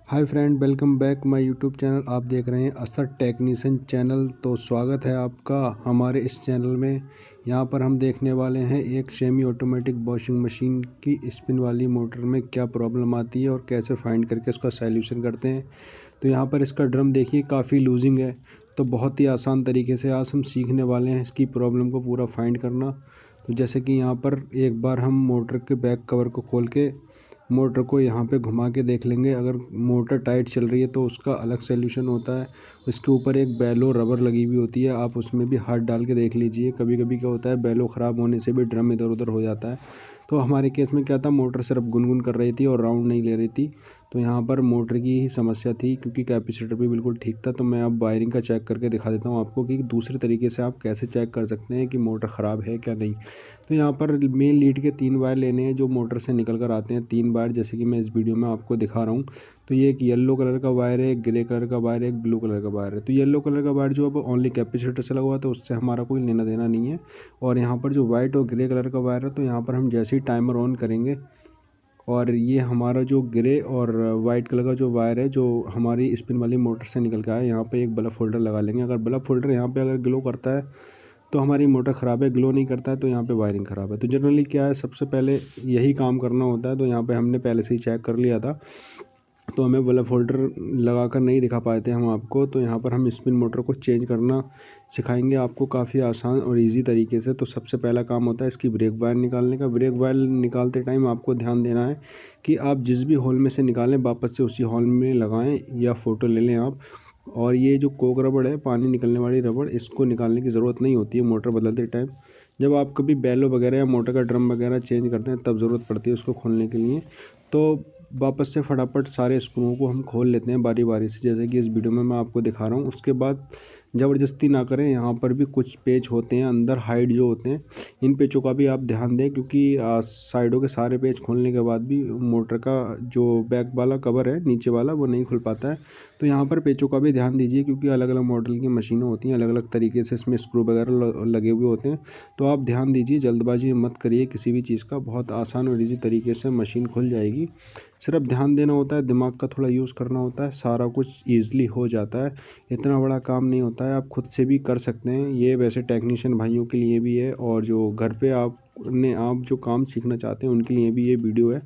Hi friend, welcome back my YouTube channel. आप देख रहे हैं असर टेक्नीशियन चैनल। तो स्वागत है आपका हमारे इस चैनल में। यहाँ पर हम देखने वाले हैं एक सेमी ऑटोमेटिक वॉशिंग मशीन की स्पिन वाली मोटर में क्या प्रॉब्लम आती है और कैसे फाइंड करके उसका सैल्यूशन करते हैं। तो यहाँ पर इसका ड्रम देखिए काफ़ी लूजिंग है। तो बहुत ही आसान तरीके से आज हम सीखने वाले हैं इसकी प्रॉब्लम को पूरा फाइंड करना। तो जैसे कि यहाँ पर एक बार हम मोटर के बैक कवर को खोल के मोटर को यहाँ पे घुमा के देख लेंगे। अगर मोटर टाइट चल रही है तो उसका अलग सॉल्यूशन होता है। इसके ऊपर एक बेलो रबर लगी हुई होती है, आप उसमें भी हाथ डाल के देख लीजिए। कभी कभी क्या होता है, बेलो ख़राब होने से भी ड्रम इधर उधर हो जाता है। तो हमारे केस में क्या था, मोटर सिर्फ गुनगुन कर रही थी और राउंड नहीं ले रही थी। तो यहाँ पर मोटर की ही समस्या थी, क्योंकि कैपेसिटर भी बिल्कुल ठीक था। तो मैं अब वायरिंग का चेक करके दिखा देता हूँ आपको कि दूसरे तरीके से आप कैसे चेक कर सकते हैं कि मोटर ख़राब है क्या नहीं। तो यहाँ पर मेन लीड के 3 वायर लेने हैं जो मोटर से निकल कर आते हैं। 3 वायर जैसे कि मैं इस वीडियो में आपको दिखा रहा हूँ। तो ये एक येलो कलर का वायर है, एक ग्रे कलर का वायर है, एक ब्लू कलर का वायर है। तो येलो कलर का वायर जो अब ओनली कैपेसिटर से लगा हुआ है, तो उससे हमारा कोई लेना देना नहीं है। और यहाँ पर जो वाइट और ग्रे कलर का वायर है, तो यहाँ पर हम जैसे ही टाइमर ऑन करेंगे और ये हमारा जो ग्रे और वाइट कलर का जो वायर है जो हमारी स्पिन वाली मोटर से निकल के आया, यहाँ पे एक बल्ब होल्डर लगा लेंगे। अगर बल्ब होल्डर यहाँ पे अगर ग्लो करता है तो हमारी मोटर ख़राब है, ग्लो नहीं करता है तो यहाँ पे वायरिंग ख़राब है। तो जनरली क्या है, सबसे पहले यही काम करना होता है। तो यहाँ पे हमने पहले से ही चेक कर लिया था, तो हमें बल्ब होल्डर लगा कर नहीं दिखा पाए थे हम आपको। तो यहाँ पर हम स्पिन मोटर को चेंज करना सिखाएंगे आपको काफ़ी आसान और इजी तरीके से। तो सबसे पहला काम होता है इसकी ब्रेक वायर निकालने का। ब्रेक वायर निकालते टाइम आपको ध्यान देना है कि आप जिस भी होल में से निकालें वापस से उसी होल में लगाएं, या फ़ोटो ले लें आप। और ये जो कोक रबड़ है, पानी निकलने वाली रबड़, इसको निकालने की ज़रूरत नहीं होती है मोटर बदलते टाइम। जब आप कभी बेलो वगैरह या मोटर का ड्रम वगैरह चेंज करते हैं तब ज़रूरत पड़ती है उसको खोलने के लिए। तो वापस से फटाफट सारे स्क्रूओं को हम खोल लेते हैं बारी बारी से, जैसे कि इस वीडियो में मैं आपको दिखा रहा हूँ। उसके बाद ज़बरदस्ती ना करें, यहाँ पर भी कुछ पेच होते हैं अंदर हाइड जो होते हैं, इन पेचों का भी आप ध्यान दें, क्योंकि साइडों के सारे पेच खोलने के बाद भी मोटर का जो बैक वाला कवर है नीचे वाला वो नहीं खुल पाता है। तो यहाँ पर पेचों का भी ध्यान दीजिए, क्योंकि अलग अलग मॉडल की मशीनें होती हैं, अलग अलग तरीके से इसमें स्क्रू वगैरह लगे हुए होते हैं। तो आप ध्यान दीजिए, जल्दबाजी मत करिए किसी भी चीज़ का। बहुत आसान और ईजी तरीके से मशीन खुल जाएगी। सिर्फ ध्यान देना होता है, दिमाग का थोड़ा यूज़ करना होता है, सारा कुछ ईज़िली हो जाता है। इतना बड़ा काम नहीं होता है, आप खुद से भी कर सकते हैं। ये वैसे टेक्नीशियन भाइयों के लिए भी है, और जो घर पे आप जो काम सीखना चाहते हैं उनके लिए भी ये वीडियो है।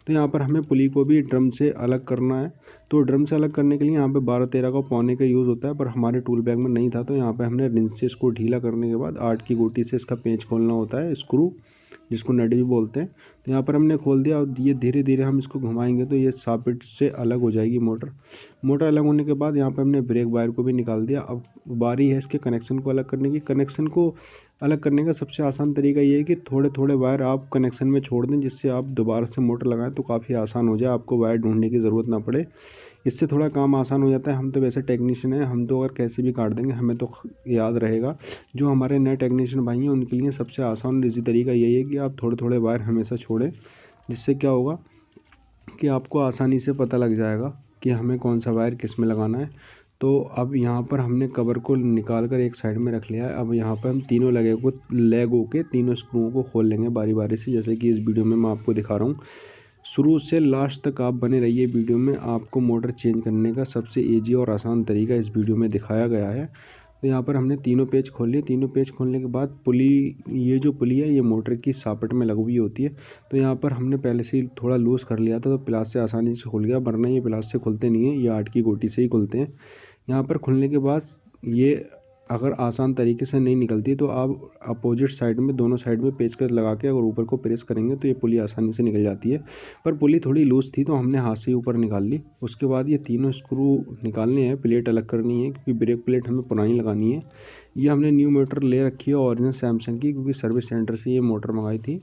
तो यहाँ पर हमें पुली को भी ड्रम से अलग करना है। तो ड्रम से अलग करने के लिए यहाँ पे 12-13 का पौने का यूज़ होता है, पर हमारे टूल बैग में नहीं था। तो यहाँ पे हमने रिंच से इसको ढीला करने के बाद 8 की गोटी से इसका पेंच खोलना होता है, स्क्रू जिसको नट भी बोलते हैं। तो यहाँ पर हमने खोल दिया, और ये धीरे धीरे हम इसको घुमाएंगे तो ये सॉकेट से अलग हो जाएगी मोटर अलग होने के बाद यहाँ पर हमने ब्रेक वायर को भी निकाल दिया। अब बारी है इसके कनेक्शन को अलग करने की। कनेक्शन को अलग करने का सबसे आसान तरीका ये है कि थोड़े थोड़े वायर आप कनेक्शन में छोड़ दें, जिससे आप दोबारा से मोटर लगाएं तो काफ़ी आसान हो जाए, आपको वायर ढूंढने की ज़रूरत ना पड़े। इससे थोड़ा काम आसान हो जाता है। हम तो वैसे टेक्नीशियन हैं, हम तो अगर कैसे भी काट देंगे हमें तो याद रहेगा। जो हमारे नए टेक्नीशियन भाई हैं उनके लिए सबसे आसान और ईजी तरीका यही है कि आप थोड़े थोड़े वायर हमेशा छोड़ें, जिससे क्या होगा कि आपको आसानी से पता लग जाएगा कि हमें कौन सा वायर किस में लगाना है। तो अब यहाँ पर हमने कवर को निकाल कर एक साइड में रख लिया है। अब यहाँ पर हम तीनों लेगों के तीनों स्क्रूओं को खोल लेंगे बारी बारी से, जैसे कि इस वीडियो में मैं आपको दिखा रहा हूँ। शुरू से लास्ट तक आप बने रहिए वीडियो में। आपको मोटर चेंज करने का सबसे ईजी और आसान तरीका इस वीडियो में दिखाया गया है। तो यहाँ पर हमने तीनों पेज खोल लिए। तीनों पेज खोलने के बाद पुली, ये जो पुली है ये मोटर की सापट में लगी हुई होती है। तो यहाँ पर हमने पहले से ही थोड़ा लूज़ कर लिया था, तो प्लास से आसानी से खुल गया, वरना ये प्लास से खुलते नहीं है, ये 8 की गोटी से ही खुलते हैं। यहाँ पर खुलने के बाद ये अगर आसान तरीके से नहीं निकलती तो आप अपोजिट साइड में, दोनों साइड में पेचकस लगा के अगर ऊपर को प्रेस करेंगे तो ये पुली आसानी से निकल जाती है। पर पुली थोड़ी लूज़ थी तो हमने हाथ से ही ऊपर निकाल ली। उसके बाद ये तीनों स्क्रू निकालने हैं, प्लेट अलग करनी है, क्योंकि ब्रेक प्लेट हमें पुरानी लगानी है। ये हमने न्यू मोटर ले रखी है ओरिजिनल सैमसंग की, क्योंकि सर्विस सेंटर से ये मोटर मंगाई थी।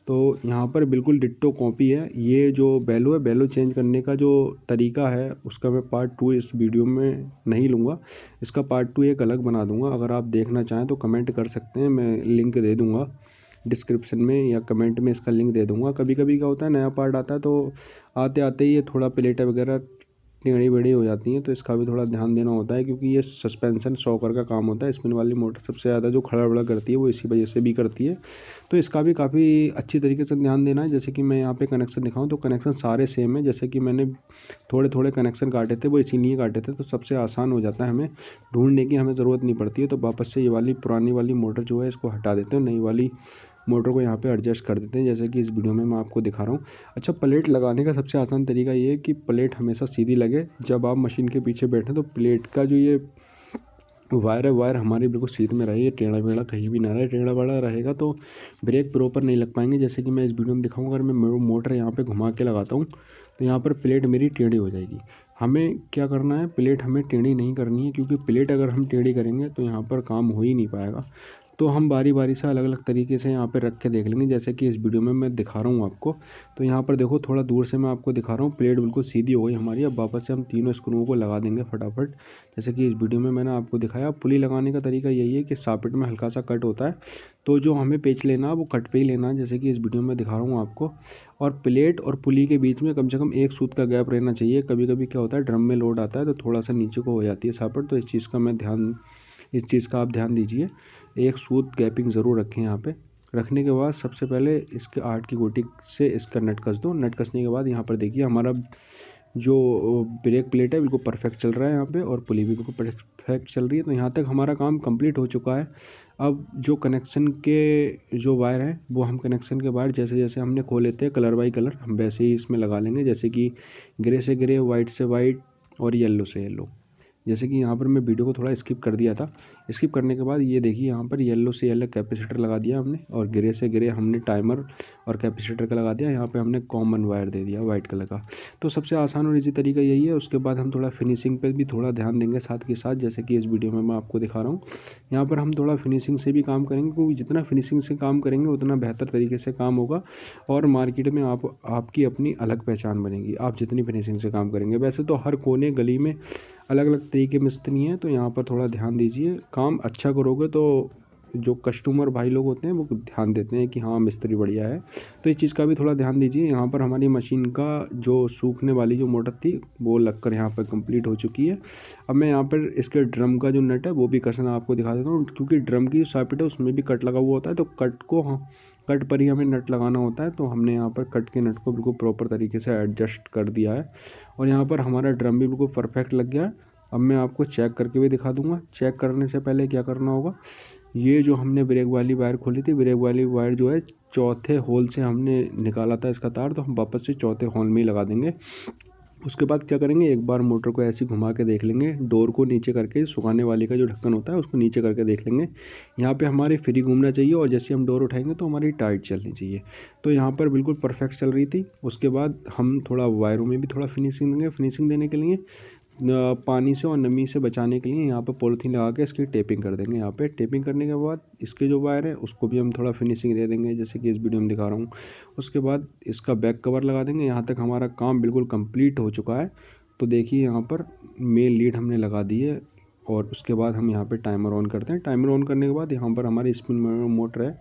तो यहाँ पर बिल्कुल डिट्टो कॉपी है। ये जो बेलो है, बेलो चेंज करने का जो तरीका है उसका मैं पार्ट 2 इस वीडियो में नहीं लूँगा, इसका पार्ट 2 एक अलग बना दूँगा। अगर आप देखना चाहें तो कमेंट कर सकते हैं, मैं लिंक दे दूँगा डिस्क्रिप्शन में या कमेंट में, इसका लिंक दे दूँगा। कभी कभी क्या होता है, नया पार्ट आता है तो आते आते ही ये थोड़ा प्लेटें वगैरह टेढ़ी बेढ़ी हो जाती हैं, तो इसका भी थोड़ा ध्यान देना होता है, क्योंकि ये सस्पेंशन शॉकर का काम होता है। स्पिन वाली मोटर सबसे ज़्यादा जो खड़ा बड़ा करती है वो इसी वजह से भी करती है, तो इसका भी काफ़ी अच्छी तरीके से ध्यान देना है। जैसे कि मैं यहाँ पे कनेक्शन दिखाऊँ तो कनेक्शन सारे सेम है। जैसे कि मैंने थोड़े थोड़े कनेक्शन काटे थे, वो इसीलिए काटे थे, तो सबसे आसान हो जाता है, हमें ढूंढने की हमें ज़रूरत नहीं पड़ती है। तो वापस से ये वाली पुरानी वाली मोटर जो है इसको हटा देते हैं, नई वाली मोटर को यहाँ पे एडजस्ट कर देते हैं, जैसे कि इस वीडियो में मैं आपको दिखा रहा हूँ। अच्छा, प्लेट लगाने का सबसे आसान तरीका ये है कि प्लेट हमेशा सीधी लगे। जब आप मशीन के पीछे बैठें तो प्लेट का जो ये वायर है, वायर हमारी बिल्कुल सीध में रहे, टेढ़ा बेढ़ा कहीं भी ना रहे। टेढ़ा बेढ़ा रहेगा तो ब्रेक प्रॉपर नहीं लग पाएंगे। जैसे कि मैं इस वीडियो में दिखाऊंगा, अगर मैं मोटर यहाँ पे घुमा के लगाता हूँ तो यहाँ पर प्लेट मेरी टेढ़ी हो जाएगी। हमें क्या करना है, प्लेट हमें टेढ़ी नहीं करनी है, क्योंकि प्लेट अगर हम टेढ़ी करेंगे तो यहाँ पर काम हो ही नहीं पाएगा। तो हम बारी बारी से अलग अलग तरीके से यहाँ पे रख के देख लेंगे, जैसे कि इस वीडियो में मैं दिखा रहा हूँ आपको। तो यहाँ पर देखो, थोड़ा दूर से मैं आपको दिखा रहा हूँ, प्लेट बिल्कुल सीधी हो गई हमारी। अब वापस से हम तीनों स्क्रूओं को लगा देंगे फटाफट, जैसे कि इस वीडियो में मैंने आपको दिखाया। पुली लगाने का तरीका यही है कि सॉकेट में हल्का सा कट होता है, तो जो हमें पेच लेना है वो कट पे ही लेना है, जैसे कि इस वीडियो में दिखा रहा हूँ आपको। और प्लेट और पुली के बीच में कम से कम 1 सूत का गैप रहना चाहिए। कभी कभी क्या होता है, ड्रम में लोड आता है तो थोड़ा सा नीचे को हो जाती है सॉकेट, तो इस चीज़ का आप ध्यान दीजिए। 1 सूत गैपिंग ज़रूर रखें यहाँ पे। रखने के बाद सबसे पहले इसके 8 की गोटी से इसका नट कस दो। नट कसने के बाद यहाँ पर देखिए, हमारा जो ब्रेक प्लेट है बिल्कुल परफेक्ट चल रहा है यहाँ पे, और पुली भी बिल्कुल परफेक्ट चल रही है। तो यहाँ तक हमारा काम कंप्लीट हो चुका है। अब जो कनेक्शन के जो वायर हैं, वो हम कनेक्शन के वायर जैसे जैसे हमने खोले थे कलर बाई कलर, हम वैसे ही इसमें लगा लेंगे। जैसे कि ग्रे से ग्रे, वाइट से वाइट और येलो से येलो। जैसे कि यहाँ पर मैं वीडियो को थोड़ा स्किप कर दिया था। स्किप करने के बाद ये देखिए, यहाँ पर येलो से येलो कैपेसिटर लगा दिया हमने, और ग्रे से ग्रे हमने टाइमर और कैपेसिटर का लगा दिया। यहाँ पे हमने कॉमन वायर दे दिया वाइट कलर का। तो सबसे आसान और इजी तरीका यही है। उसके बाद हम थोड़ा फिनिशिंग पे भी थोड़ा ध्यान देंगे साथ के साथ, जैसे कि इस वीडियो में मैं आपको दिखा रहा हूँ। यहाँ पर हम थोड़ा फिनिशिंग से भी काम करेंगे, क्योंकि जितना फिनिशिंग से काम करेंगे उतना बेहतर तरीके से काम होगा, और मार्केट में आपकी अपनी अलग पहचान बनेगी, आप जितनी फिनिशिंग से काम करेंगे। वैसे तो हर कोने गली में अलग अलग तरीके मिस्त्री हैं, तो यहाँ पर थोड़ा ध्यान दीजिए। काम अच्छा करोगे तो जो कस्टमर भाई लोग होते हैं वो ध्यान देते हैं कि हाँ मिस्त्री बढ़िया है, तो इस चीज़ का भी थोड़ा ध्यान दीजिए। यहाँ पर हमारी मशीन का जो सूखने वाली जो मोटर थी वो लगकर यहाँ पर कंप्लीट हो चुकी है। अब मैं यहाँ पर इसके ड्रम का जो नट है वो भी कसना आपको दिखा देता हूँ, क्योंकि ड्रम की सॉकेट है उसमें भी कट लगा हुआ होता है, तो कट पर ही हमें नट लगाना होता है। तो हमने यहाँ पर कट के नट को बिल्कुल प्रॉपर तरीके से एडजस्ट कर दिया है, और यहाँ पर हमारा ड्रम भी बिल्कुल परफेक्ट लग गया है। अब मैं आपको चेक करके भी दिखा दूंगा। चेक करने से पहले क्या करना होगा, ये जो हमने ब्रेक वाली वायर खोली थी, ब्रेक वाली वायर जो है चौथे होल से हमने निकाला था इसका तार, तो हम वापस से चौथे होल में ही लगा देंगे। उसके बाद क्या करेंगे, एक बार मोटर को ऐसे घुमा के देख लेंगे, डोर को नीचे करके, सुखाने वाले का जो ढक्कन होता है उसको नीचे करके देख लेंगे। यहाँ पे हमारे फ्री घूमना चाहिए, और जैसे हम डोर उठाएंगे तो हमारी टाइट चलनी चाहिए। तो यहाँ पर बिल्कुल परफेक्ट चल रही थी। उसके बाद हम थोड़ा वायरों में भी थोड़ा फिनिशिंग देंगे। फिनिशिंग देने के लिए पानी से और नमी से बचाने के लिए यहाँ पर पॉलीथीन लगा के इसकी टेपिंग कर देंगे। यहाँ पे टेपिंग करने के बाद इसके जो वायर है उसको भी हम थोड़ा फिनिशिंग दे देंगे, जैसे कि इस वीडियो में दिखा रहा हूँ। उसके बाद इसका बैक कवर लगा देंगे। यहाँ तक हमारा काम बिल्कुल कंप्लीट हो चुका है। तो देखिए, यहाँ पर मेन लीड हमने लगा दी है, और उसके बाद हम यहाँ पर टाइमर ऑन करते हैं। टाइमर ऑन करने के बाद यहाँ पर हमारी स्पिन मोटर है,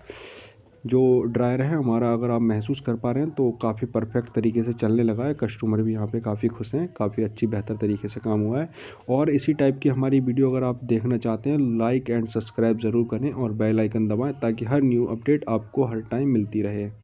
जो ड्रायर है हमारा, अगर आप महसूस कर पा रहे हैं तो काफ़ी परफेक्ट तरीके से चलने लगा है। कस्टमर भी यहाँ पे काफ़ी खुश हैं, काफ़ी अच्छी बेहतर तरीके से काम हुआ है। और इसी टाइप की हमारी वीडियो अगर आप देखना चाहते हैं, लाइक एंड सब्सक्राइब ज़रूर करें और बेल आइकन दबाएं, ताकि हर न्यू अपडेट आपको हर टाइम मिलती रहे।